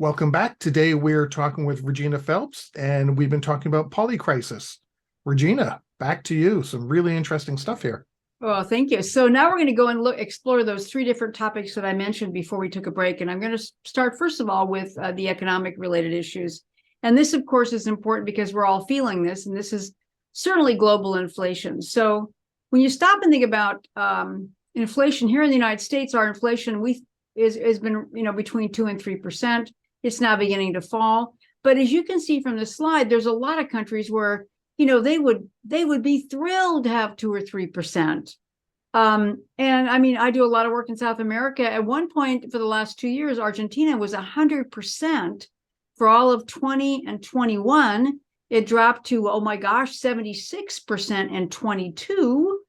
Welcome back. Today we're talking with Regina Phelps, and we've been talking about Polycrisis. Regina, back to you. Some really interesting stuff here. Well, thank you. So now we're going to go and explore those three different topics that I mentioned before we took a break. And I'm going to start, first of all, with the economic related issues. And this, of course, is important because we're all feeling this, and this is certainly global inflation. So when you stop and think about inflation here in the United States, our inflation has been between 2 and 3%. It's now beginning to fall. But as you can see from the slide, there's a lot of countries where they would be thrilled to have 2 or 3%. And I mean, I do a lot of work in South America. At one point for the last 2 years, Argentina was 100% for all of 20 and 21. It dropped to, oh my gosh, 76% in 22.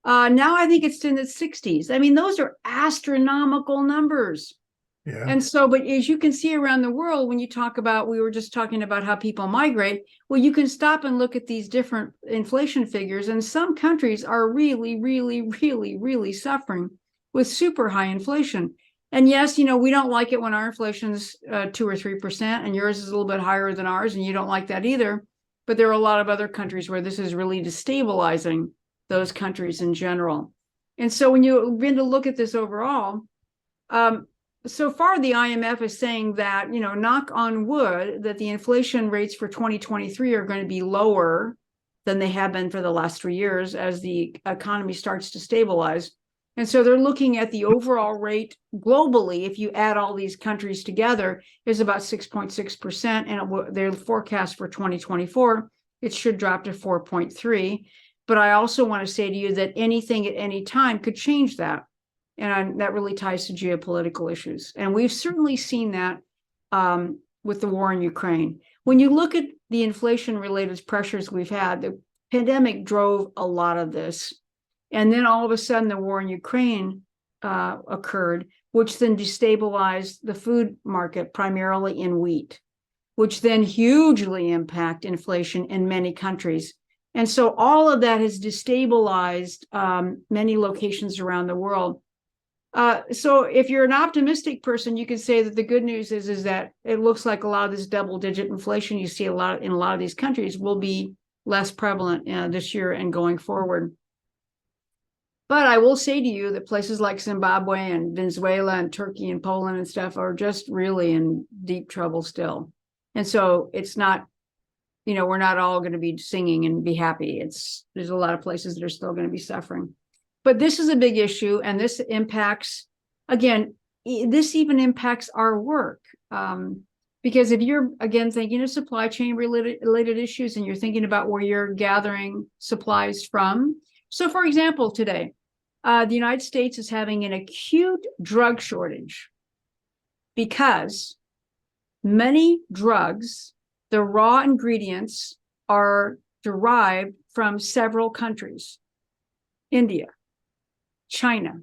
Now I think it's in the 60s. I mean, those are astronomical numbers. Yeah. And so, but as you can see around the world, when you talk about, we were just talking about how people migrate. Well, you can stop and look at these different inflation figures, and some countries are really, really, really, really suffering with super high inflation. And yes, we don't like it when our inflation's 2 or 3%, and yours is a little bit higher than ours, and you don't like that either. But there are a lot of other countries where this is really destabilizing those countries in general. And so when you begin to look at this overall, so far, the IMF is saying that, knock on wood, that the inflation rates for 2023 are going to be lower than they have been for the last 3 years as the economy starts to stabilize. And so they're looking at the overall rate globally, if you add all these countries together, is about 6.6%. And their forecast for 2024, it should drop to 4.3. But I also want to say to you that anything at any time could change that. And that really ties to geopolitical issues. And we've certainly seen that with the war in Ukraine. When you look at the inflation-related pressures we've had, the pandemic drove a lot of this. And then all of a sudden, the war in Ukraine occurred, which then destabilized the food market, primarily in wheat, which then hugely impact inflation in many countries. And so all of that has destabilized many locations around the world. So if you're an optimistic person, you could say that the good news is that it looks like a lot of this double-digit inflation you see in a lot of these countries will be less prevalent this year and going forward. But I will say to you that places like Zimbabwe and Venezuela and Turkey and Poland and stuff are just really in deep trouble still. And so it's not, we're not all going to be singing and be happy. There's a lot of places that are still going to be suffering. But this is a big issue, and this impacts, again, this even impacts our work. Because if you're, again, thinking of supply chain related issues and you're thinking about where you're gathering supplies from. So, for example, today, the United States is having an acute drug shortage because many drugs, the raw ingredients are derived from several countries. India, China,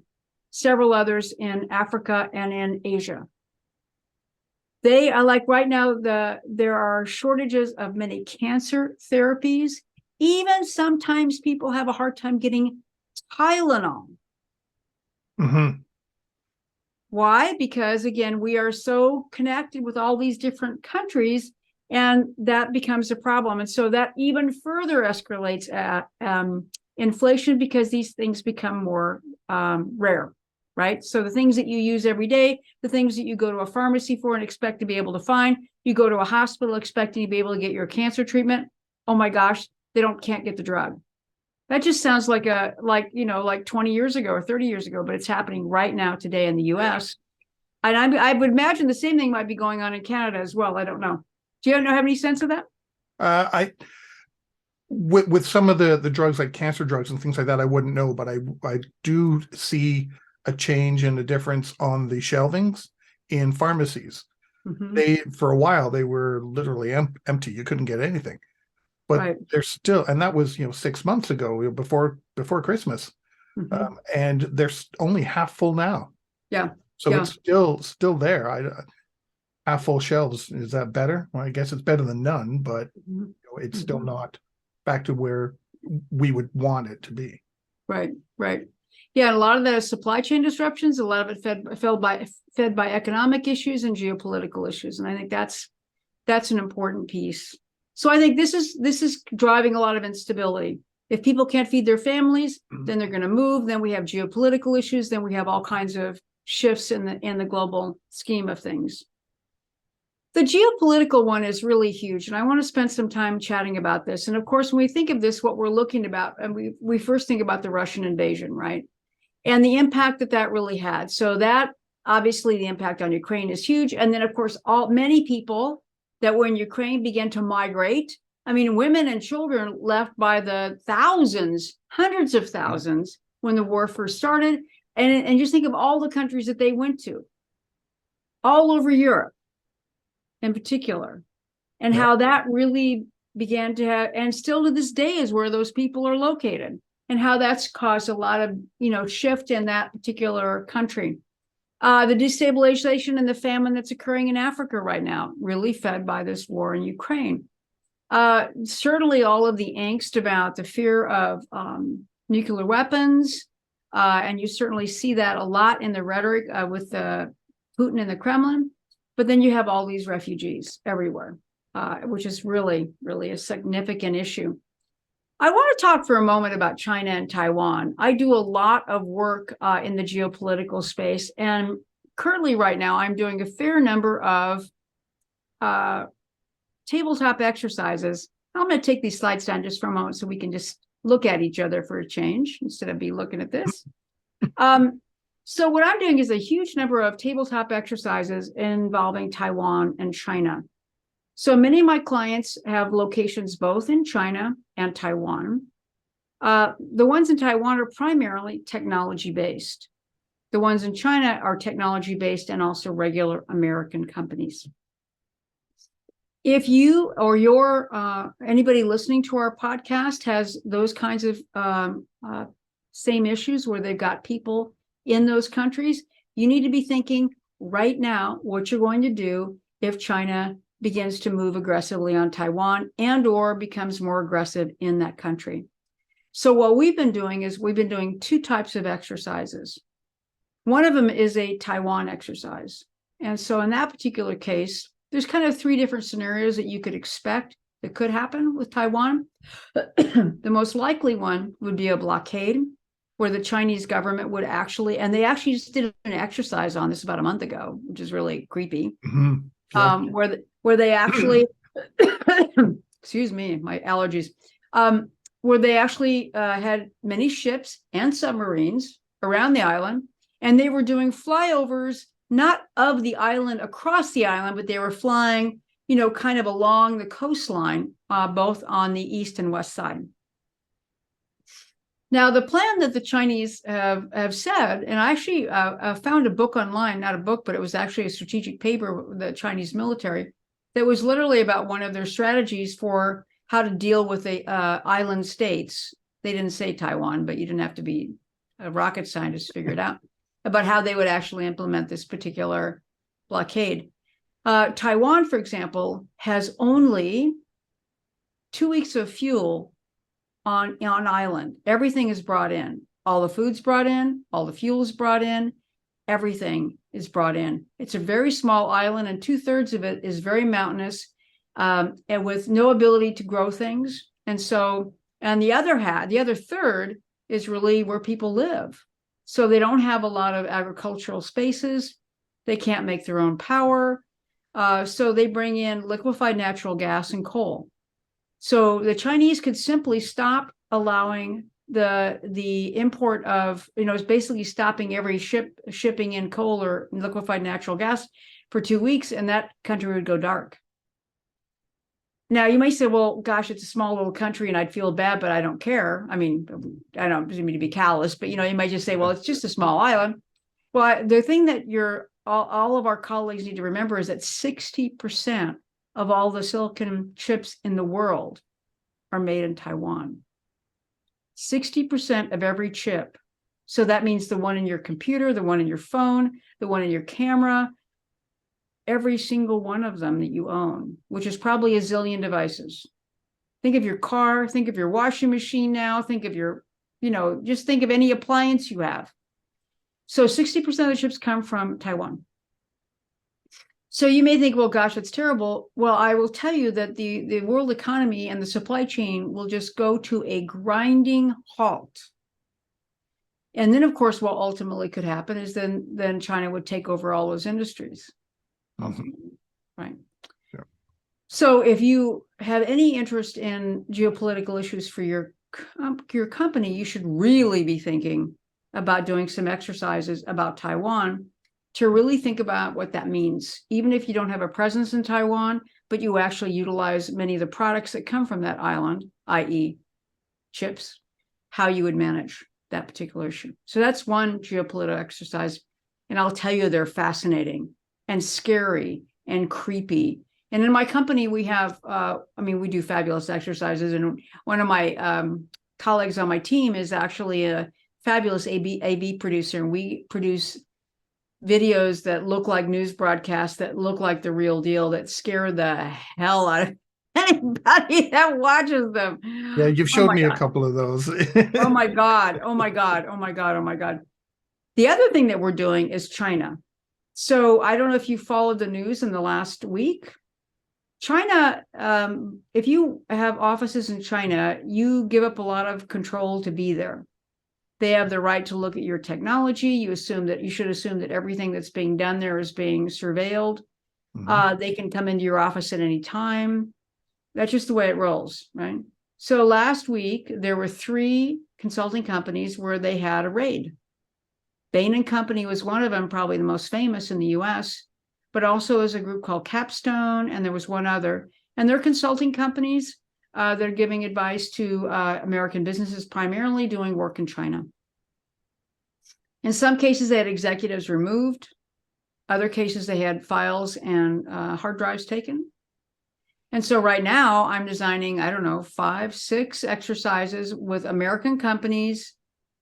several others in Africa and in Asia. They are like right now, there are shortages of many cancer therapies. Even sometimes people have a hard time getting Tylenol. Mm-hmm. Why? Because again, we are so connected with all these different countries, and that becomes a problem. And so that even further escalates inflation because these things become more rare, right? So the things that you use every day, the things that you go to a pharmacy for and expect to be able to find, you go to a hospital expecting to be able to get your cancer treatment. Oh my gosh, they can't get the drug. That just sounds like 20 years ago or 30 years ago, but it's happening right now today in the US. And I would imagine the same thing might be going on in Canada as well. I don't know. Do you have any sense of that? With some of the drugs like cancer drugs and things like that, I wouldn't know, but I do see a change and a difference on the shelvings in pharmacies. Mm-hmm. For a while, they were literally empty. You couldn't get anything, but right. They're still, and that was 6 months ago, before Christmas, mm-hmm. And they're only half full now. Yeah. So yeah. It's still there. Half full shelves, is that better? Well, I guess it's better than none, but mm-hmm. It's mm-hmm. still not back to where we would want it to be. Right. Yeah, a lot of that is supply chain disruptions. A lot of it fed by economic issues and geopolitical issues, and I think that's an important piece. So I think this is driving a lot of instability. If people can't feed their families, then they're going to move. Then we have geopolitical issues. Then we have all kinds of shifts in the global scheme of things. The geopolitical one is really huge, and I want to spend some time chatting about this. And of course, when we think of this, what we're looking about, and we first think about the Russian invasion, right? And the impact that really had. So that obviously the impact on Ukraine is huge. And then of course, many people that were in Ukraine began to migrate. I mean, women and children left by the thousands, hundreds of thousands when the war first started. And just think of all the countries that they went to, all over Europe in particular, and how that really began to have, and still to this day is where those people are located, and how that's caused a lot of, shift in that particular country. The destabilization and the famine that's occurring in Africa right now, really fed by this war in Ukraine. Certainly all of the angst about the fear of nuclear weapons, and you certainly see that a lot in the rhetoric with Putin and the Kremlin. But then you have all these refugees everywhere, which is really, really a significant issue. I want to talk for a moment about China and Taiwan. I do a lot of work in the geopolitical space, and currently right now I'm doing a fair number of tabletop exercises. I'm going to take these slides down just for a moment so we can just look at each other for a change instead of be looking at this. So what I'm doing is a huge number of tabletop exercises involving Taiwan and China. So many of my clients have locations both in China and Taiwan. The ones in Taiwan are primarily technology-based. The ones in China are technology-based and also regular American companies. If you or anybody listening to our podcast has those kinds of same issues where they've got people in those countries, you need to be thinking right now what you're going to do if China begins to move aggressively on Taiwan and or becomes more aggressive in that country. So what we've been doing is we've been doing two types of exercises. One of them is a Taiwan exercise. And so in that particular case, there's kind of three different scenarios that you could expect that could happen with Taiwan. The most likely one would be a blockade, where the Chinese government would actually, and they actually just did an exercise on this about a month ago, which is really creepy. Yeah. Where they actually, excuse me, my allergies, where they actually had many ships and submarines around the island, and they were doing flyovers, not of the island across the island, but they were flying, kind of along the coastline, both on the east and west side. Now, the plan that the Chinese have said, and I actually found a book online, not a book, but it was actually a strategic paper with the Chinese military that was literally about one of their strategies for how to deal with the island states. They didn't say Taiwan, but you didn't have to be a rocket scientist to figure it out, about how they would actually implement this particular blockade. Taiwan, for example, has only 2 weeks of fuel on island. Everything is brought in. All the food's brought in, all the fuel is brought in, everything is brought in. It's a very small island, and 2/3 of it is very mountainous, and with no ability to grow things. And so, and the other third is really where people live. So they don't have a lot of agricultural spaces. They can't make their own power. So they bring in liquefied natural gas and coal. So the Chinese could simply stop allowing the import of, it's basically stopping every shipping in coal or liquefied natural gas for 2 weeks, and that country would go dark. Now, you may say, well, gosh, it's a small little country and I'd feel bad, but I don't care. I mean, I don't mean to be callous, but, you might just say, well, it's just a small island. Well, the thing that all of our colleagues need to remember is that 60% of all the silicon chips in the world are made in Taiwan. 60% of every chip. So that means the one in your computer, the one in your phone, the one in your camera, every single one of them that you own, which is probably 1 zillion devices. Think of your car, think of your washing machine now, think of your just think of any appliance you have. So 60% of the chips come from Taiwan. So you may think, well, gosh, that's terrible. Well, I will tell you that the world economy and the supply chain will just go to a grinding halt. And then, of course, what ultimately could happen is then China would take over all those industries. Right. Yeah. So if you have any interest in geopolitical issues for your company, you should really be thinking about doing some exercises about Taiwan to really think about what that means, even if you don't have a presence in Taiwan, but you actually utilize many of the products that come from that island, i.e. chips, how you would manage that particular issue. So that's one geopolitical exercise. And I'll tell you, they're fascinating and scary and creepy. And in my company, we have, we do fabulous exercises. And one of my colleagues on my team is actually a fabulous AV producer. And we produce videos that look like news broadcasts, that look like the real deal, that scare the hell out of anybody that watches them. Yeah, you've showed me a couple of those. Oh my God. Oh my God. Oh my God. Oh my God. The other thing that we're doing is China. So I don't know if you followed the news in the last week. China, if you have offices in China, you give up a lot of control to be there. They have the right to look at your technology. You should assume that everything that's being done there is being surveilled. They can come into your office at any time. That's just the way it rolls, right? So last week, there were 3 consulting companies where they had a raid. Bain & Company was one of them, probably the most famous in the US, but also there's a group called Capstone, and there was one other. And they're consulting companies. They're giving advice to American businesses, primarily doing work in China. In some cases, they had executives removed. Other cases, they had files and hard drives taken. And so right now, I'm designing, 5, 6 exercises with American companies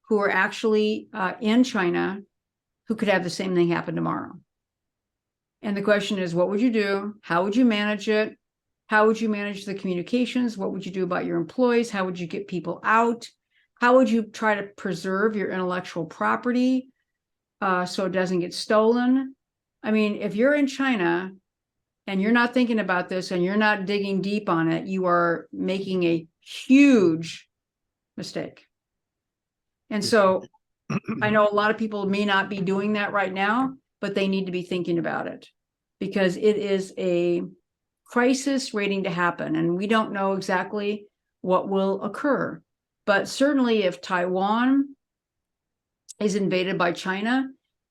who are actually in China who could have the same thing happen tomorrow. And the question is, what would you do? How would you manage it? How would you manage the communications? What would you do about your employees? How would you get people out? How would you try to preserve your intellectual property so it doesn't get stolen? I mean, if you're in China and you're not thinking about this and you're not digging deep on it, you are making a huge mistake. And so I know a lot of people may not be doing that right now, but they need to be thinking about it because it is a crisis waiting to happen. And we don't know exactly what will occur. But certainly if Taiwan is invaded by China,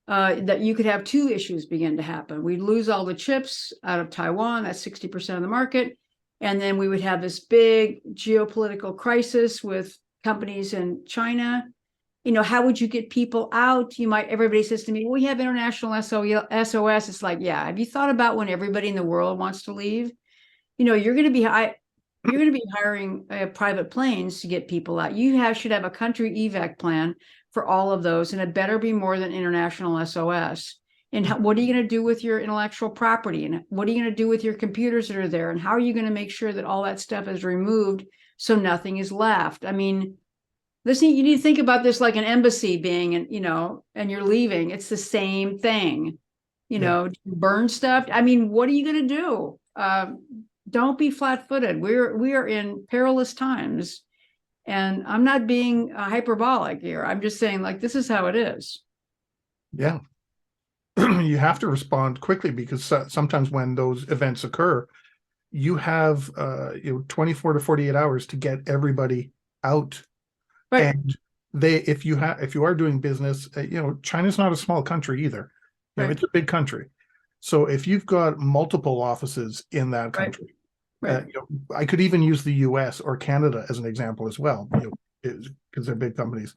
that you could have 2 issues begin to happen. We'd lose all the chips out of Taiwan, that's 60% of the market. And then we would have this big geopolitical crisis with companies in China. How would you get people out? Everybody says to me, we have international SOS. It's like, yeah, have you thought about when everybody in the world wants to leave? You're going to be hiring private planes to get people out. You should have a country evac plan for all of those, and it better be more than international SOS. And what are you going to do with your intellectual property? And what are you going to do with your computers that are there? And how are you going to make sure that all that stuff is removed so nothing is left? I mean, listen, you need to think about this like an embassy being, and you're leaving. It's the same thing, burn stuff. I mean, what are you going to do? Don't be flat-footed. We are in perilous times, and I'm not being hyperbolic here. I'm just saying, like, this is how it is. Yeah. You have to respond quickly because sometimes when those events occur, you have 24 to 48 hours to get everybody out. Right. And if you are doing business, China's not a small country either. Right. It's a big country. So if you've got multiple offices in that country, right. I could even use the US or Canada as an example as well, because they're big companies.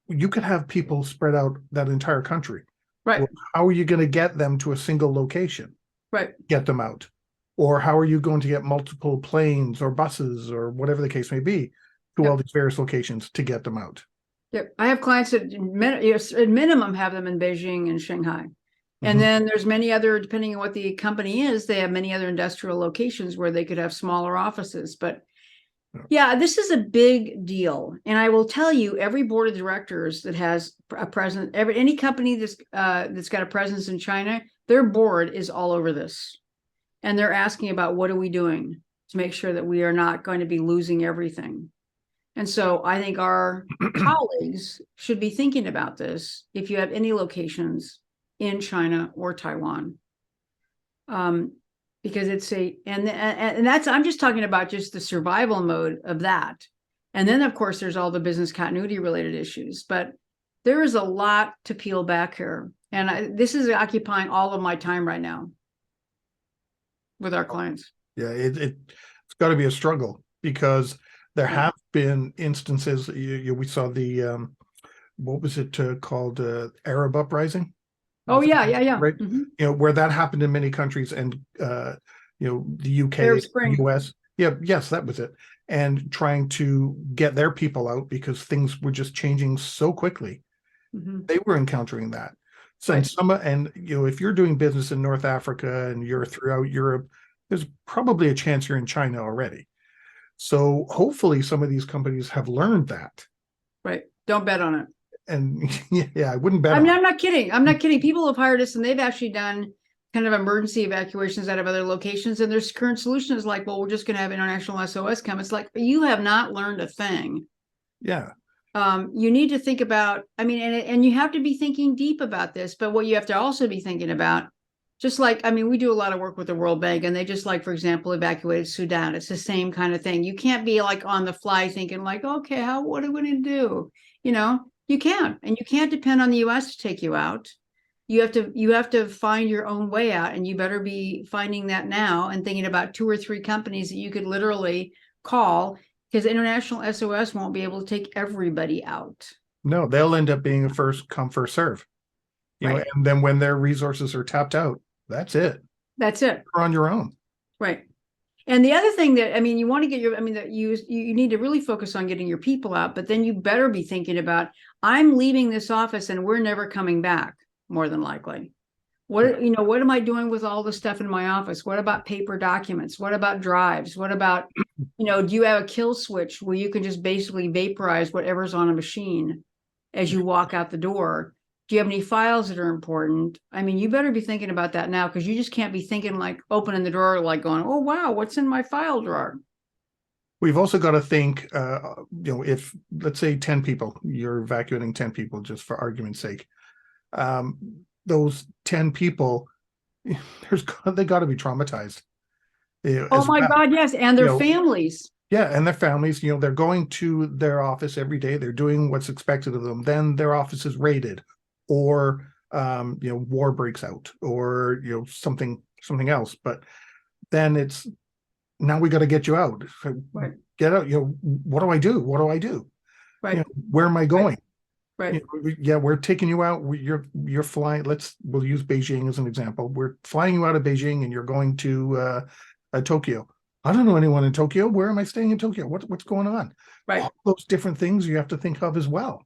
You could have people spread out that entire country. Right. Well, how are you going to get them to a single location? Right. Get them out. Or how are you going to get multiple planes or buses or whatever the case may be to all these various locations to get them out? Yep. I have clients that at minimum have them in Beijing and Shanghai. And then there's many other, depending on what the company is, they have many other industrial locations where they could have smaller offices. But Yeah, this is a big deal. And I will tell you, every board of directors that has a presence, any company that's got a presence in China, their board is all over this. And they're asking about what are we doing to make sure that we are not going to be losing everything. And so I think our colleagues should be thinking about this if you have any locations in China or Taiwan. Because it's and that's, I'm just talking about just the survival mode of that. And then of course there's all the business continuity related issues, but there is a lot to peel back here. And this is occupying all of my time right now with our clients. Yeah, it's got to be a struggle because there have been instances. We saw the what was it called, Arab uprising? Oh yeah, right. Mm-hmm. Where that happened in many countries, and the UK, Arab Spring. US, yes, that was it, and trying to get their people out because things were just changing so quickly. Mm-hmm. They were encountering that. So and if you're doing business in North Africa and you're throughout Europe, there's probably a chance you're in China already. So hopefully some of these companies have learned that. Right. Don't bet on it. And yeah, I wouldn't bet. I mean, I'm not kidding. I'm not kidding. People have hired us and they've actually done kind of emergency evacuations out of other locations. And their current solution is like, well, we're just going to have international SOS come. It's like, you have not learned a thing. Yeah. You need to think about, I mean, and you have to be thinking deep about this, but what you have to also be thinking about, just like, I mean, we do a lot of work with the World Bank and they just, like, for example, evacuated Sudan. It's the same kind of thing. You can't be like on the fly thinking like, okay, what are we going to do? You can't, and you can't depend on the US to take you out. You have to find your own way out, and you better be finding that now and thinking about 2 or 3 companies that you could literally call, because international SOS won't be able to take everybody out. No, they'll end up being a first come, first serve. And then when their resources are tapped out, that's it. That's it. You're on your own. Right. And the other thing that, I mean, you want to get that you need to really focus on getting your people out, but then you better be thinking about, I'm leaving this office and we're never coming back, more than likely. What am I doing with all the stuff in my office? What about paper documents? What about drives? What about, do you have a kill switch where you can just basically vaporize whatever's on a machine as you walk out the door? Do you have any files that are important? I mean, you better be thinking about that now, because you just can't be thinking like opening the drawer, like going, oh, wow, what's in my file drawer? We've also got to think, if, let's say 10 people, you're evacuating 10 people, just for argument's sake. Those 10 people, they got to be traumatized. Oh my God, yes. And their families. Yeah, and their families, they're going to their office every day. They're doing what's expected of them. Then their office is raided, or war breaks out, or something else. But then it's, now we got to get you out. Right. Get out. What do I do? What do I do? Right. Where am I going? Right. We're taking you out. You're flying. We'll use Beijing as an example. We're flying you out of Beijing, and you're going to Tokyo. I don't know anyone in Tokyo. Where am I staying in Tokyo? What's going on? Right. All those different things you have to think of as well.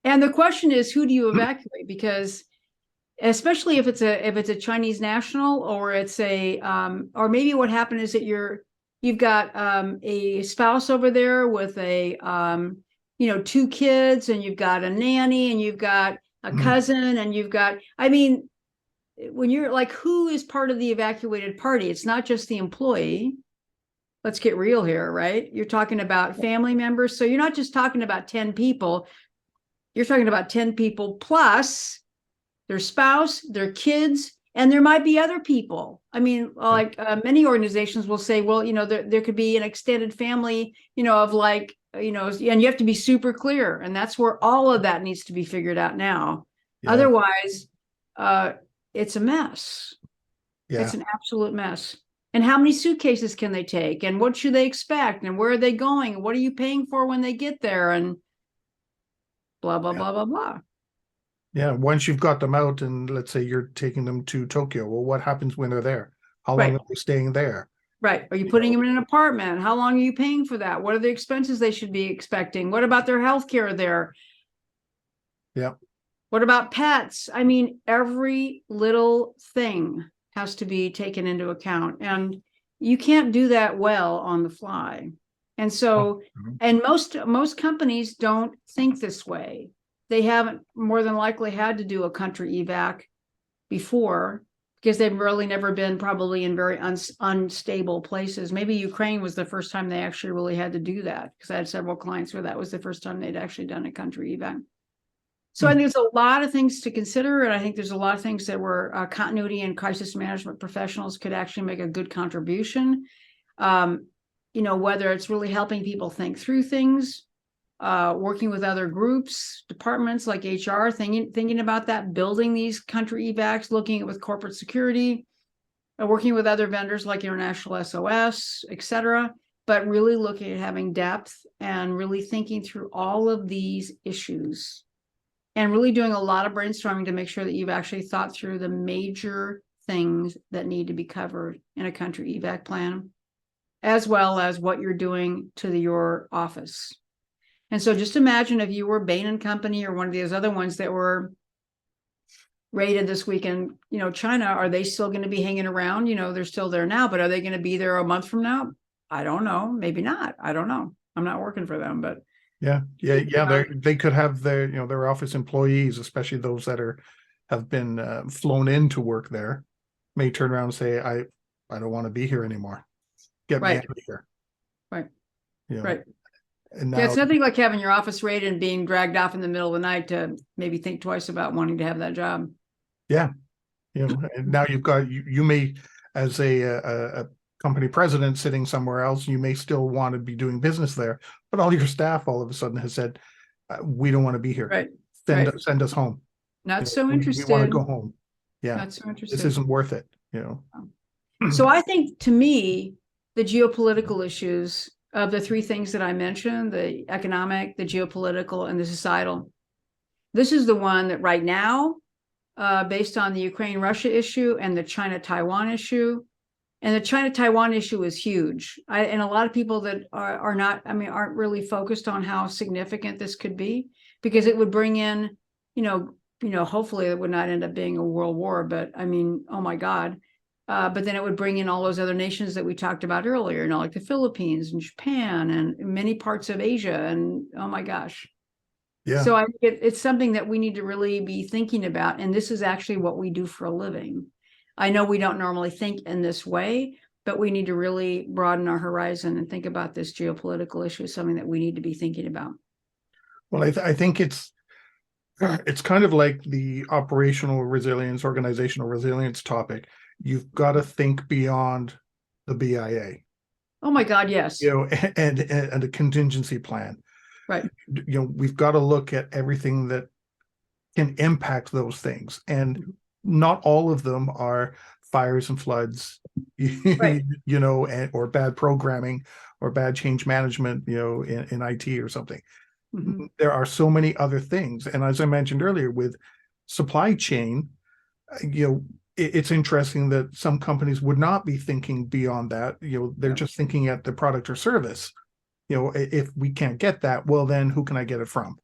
And the question is, who do you evacuate? Because especially if it's a Chinese national, or it's or maybe what happened is that you've got a spouse over there with a 2 kids, and you've got a nanny, and you've got a cousin, and you've got, I mean, when you're like, who is part of the evacuated party? It's not just the employee. Let's get real here, right? You're talking about family members. So you're not just talking about 10 people. You're talking about 10 people plus their spouse, their kids, and there might be other people. I mean, like many organizations will say, well, there could be an extended family, of like, and you have to be super clear. And that's where all of that needs to be figured out now. Yeah. Otherwise, it's a mess. Yeah. It's an absolute mess. And how many suitcases can they take? And what should they expect? And where are they going? And what are you paying for when they get there? And blah, blah, blah, blah, blah. Yeah. Once you've got them out, and let's say you're taking them to Tokyo, well, what happens when they're there? How long are they staying there? Right. Are you putting them in an apartment? How long are you paying for that? What are the expenses they should be expecting? What about their health care there? Yeah. What about pets? I mean, every little thing has to be taken into account, and you can't do that well on the fly. And so, Mhm. and most companies don't think this way. They haven't more than likely had to do a country evac before, because they've really never been probably in very unstable places. Maybe Ukraine was the first time they actually really had to do that, because I had several clients where that was the first time they'd actually done a country evac. So I think there's a lot of things to consider, and I think there's a lot of things that where continuity and crisis management professionals could actually make a good contribution. Whether it's really helping people think through things, working with other groups, departments like HR, thinking about that, building these country evacs, looking at with corporate security, working with other vendors like International SOS, et cetera, but really looking at having depth and really thinking through all of these issues and really doing a lot of brainstorming to make sure that you've actually thought through the major things that need to be covered in a country evac plan, as well as what you're doing to your office. And so just imagine if you were Bain and Company or one of these other ones that were rated this weekend, China, are they still going to be hanging around? They're still there now, but are they going to be there a month from now? I don't know. Maybe not. I don't know. I'm not working for them, but yeah. They could have their office employees, especially those that have been flown in to work there, may turn around and say, I don't want to be here anymore. Get me out of here. Right. Right. And now, it's nothing like having your office raided and being dragged off in the middle of the night to maybe think twice about wanting to have that job. Yeah. And now you've got, you may, as a company president sitting somewhere else, you may still want to be doing business there, but all your staff all of a sudden has said, we don't want to be here. Right. Send us home. Not so interested. We want to go home. Yeah. Not so interested. This isn't worth it. So I think, to me, the geopolitical issues of the three things that I mentioned, the economic, the geopolitical, and the societal, this is the one that right now, based on the Ukraine-Russia issue and the China-Taiwan issue, and the China-Taiwan issue is huge. And a lot of people that aren't really focused on how significant this could be, because it would bring in, hopefully it would not end up being a world war, but oh my God. But then it would bring in all those other nations that we talked about earlier, like the Philippines and Japan and many parts of Asia. And oh my gosh. Yeah. So I think it's something that we need to really be thinking about. And this is actually what we do for a living. I know we don't normally think in this way, but we need to really broaden our horizon and think about this geopolitical issue as something that we need to be thinking about. Well, I think it's kind of like the operational resilience, organizational resilience topic. You've got to think beyond the BIA. Oh my God, yes. And a contingency plan. Right. We've got to look at everything that can impact those things. And not all of them are fires and floods, right. Or bad programming or bad change management, in IT or something. Mm-hmm. There are so many other things. And as I mentioned earlier, with supply chain, it's interesting that some companies would not be thinking beyond that. They're just thinking at the product or service. If we can't get that, well, then who can I get it from?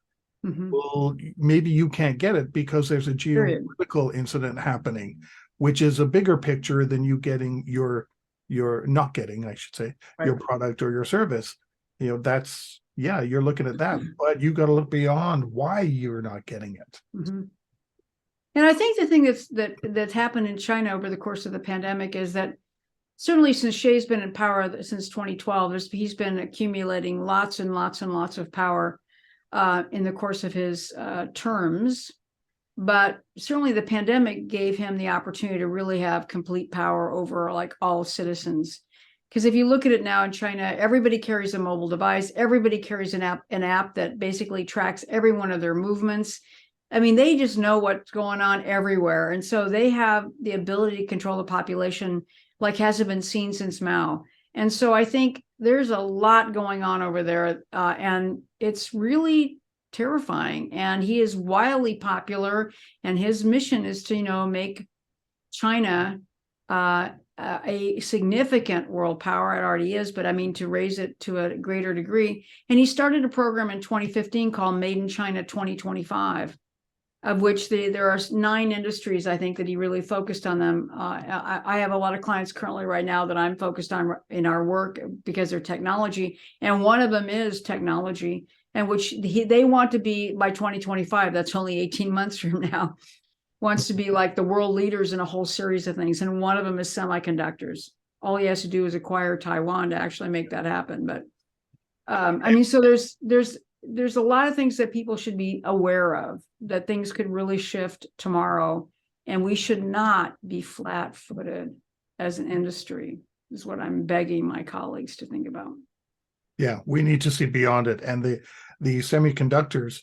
Mm-hmm. Well, maybe you can't get it because there's a geopolitical incident happening, which is a bigger picture than you getting your not getting, I should say, right. your product or your service. That's, you're looking at that, but you got to look beyond why you're not getting it. Mm-hmm. And I think the thing that's happened in China over the course of the pandemic is that certainly since Xi's been in power since 2012, he's been accumulating lots and lots and lots of power in the course of his terms. But certainly the pandemic gave him the opportunity to really have complete power over all citizens. Because if you look at it now in China, everybody carries a mobile device. Everybody carries an app that basically tracks every one of their movements. They just know what's going on everywhere. And so they have the ability to control the population like hasn't been seen since Mao. And so I think there's a lot going on over there, and it's really terrifying. And he is wildly popular, and his mission is to, make China a significant world power. It already is, but to raise it to a greater degree. And he started a program in 2015 called Made in China 2025. of which there are 9 industries, I think, that he really focused on them. I have a lot of clients currently right now that I'm focused on in our work because they're technology. And one of them is technology, and which they want to be by 2025. That's only 18 months from now. Wants to be like the world leaders in a whole series of things. And one of them is semiconductors. All he has to do is acquire Taiwan to actually make that happen. But I mean, so there's a lot of things that people should be aware of, that things could really shift tomorrow, and we should not be flat-footed as an industry, is what I'm begging my colleagues to think about. Yeah, we need to see beyond it. And the semiconductors,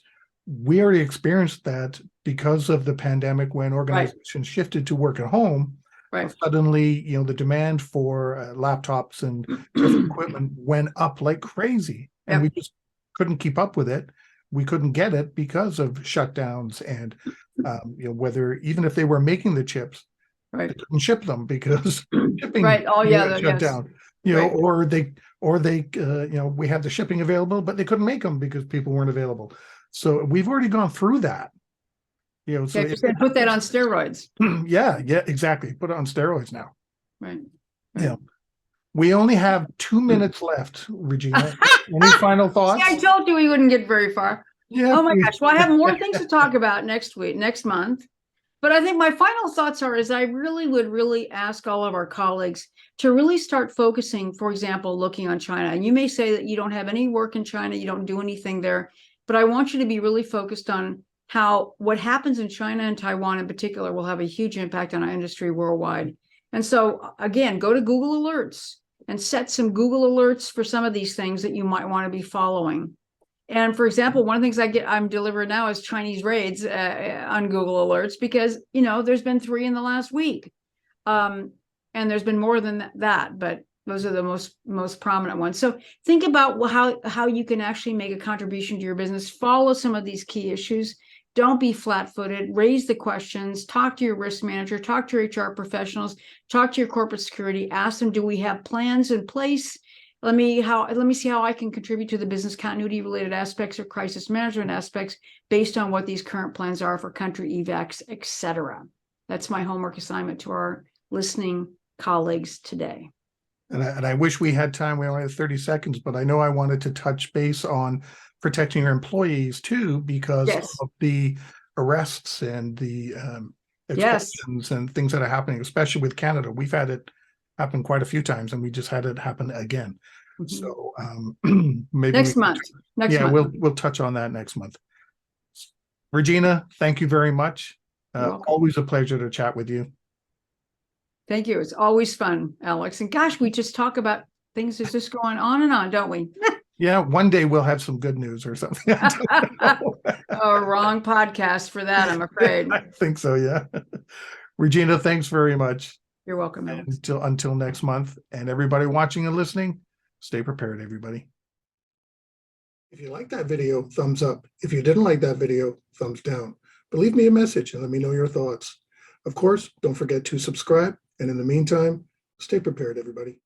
we already experienced that because of the pandemic, when organizations shifted to work at home. Right. Suddenly, the demand for laptops and different equipment went up like crazy, and we just couldn't keep up with it. We couldn't get it because of shutdowns, and whether even if they were making the chips, they couldn't ship them because shipping shut down. Or they we had the shipping available, but they couldn't make them because people weren't available. So we've already gone through that. So put that on steroids. Yeah, exactly. Put it on steroids now. Right. We only have 2 minutes left, Regina. Any final thoughts? See, I told you we wouldn't get very far. Yeah. Oh my gosh. Well, I have more things to talk about next month. But I think my final thoughts is I would ask all of our colleagues to really start focusing, for example, looking on China. And you may say that you don't have any work in China, you don't do anything there, but I want you to be really focused on how what happens in China and Taiwan in particular will have a huge impact on our industry worldwide. And so, again, go to Google Alerts and set some Google Alerts for some of these things that you might want to be following. And for example, one of the things I'm delivering now is Chinese raids on Google Alerts, because, there's been 3 in the last week. And there's been more than that, but those are the most prominent ones. So think about how you can actually make a contribution to your business. Follow some of these key issues. Don't be flat-footed. Raise the questions. Talk to your risk manager. Talk to your HR professionals. Talk to your corporate security. Ask them, do we have plans in place? Let me see how I can contribute to the business continuity related aspects or crisis management aspects based on what these current plans are for country evacs, etc. That's my homework assignment to our listening colleagues today. And I wish we had time. We only have 30 seconds, but I know I wanted to touch base on protecting your employees too, because of the arrests and the expulsions and things that are happening, especially with Canada. We've had it happen quite a few times, and we just had it happen again. So maybe next month. We'll touch on that next month. Regina, thank you very much. Always a pleasure to chat with you. Thank you. It's always fun, Alex. And gosh, we just talk about things that's just going on and on, don't we? Yeah, one day we'll have some good news or something. Wrong podcast for that, I'm afraid. I think so, yeah. Regina, thanks very much. You're welcome, Alex. Until next month. And everybody watching and listening, stay prepared, everybody. If you liked that video, thumbs up. If you didn't like that video, thumbs down. But leave me a message and let me know your thoughts. Of course, don't forget to subscribe. And in the meantime, stay prepared, everybody.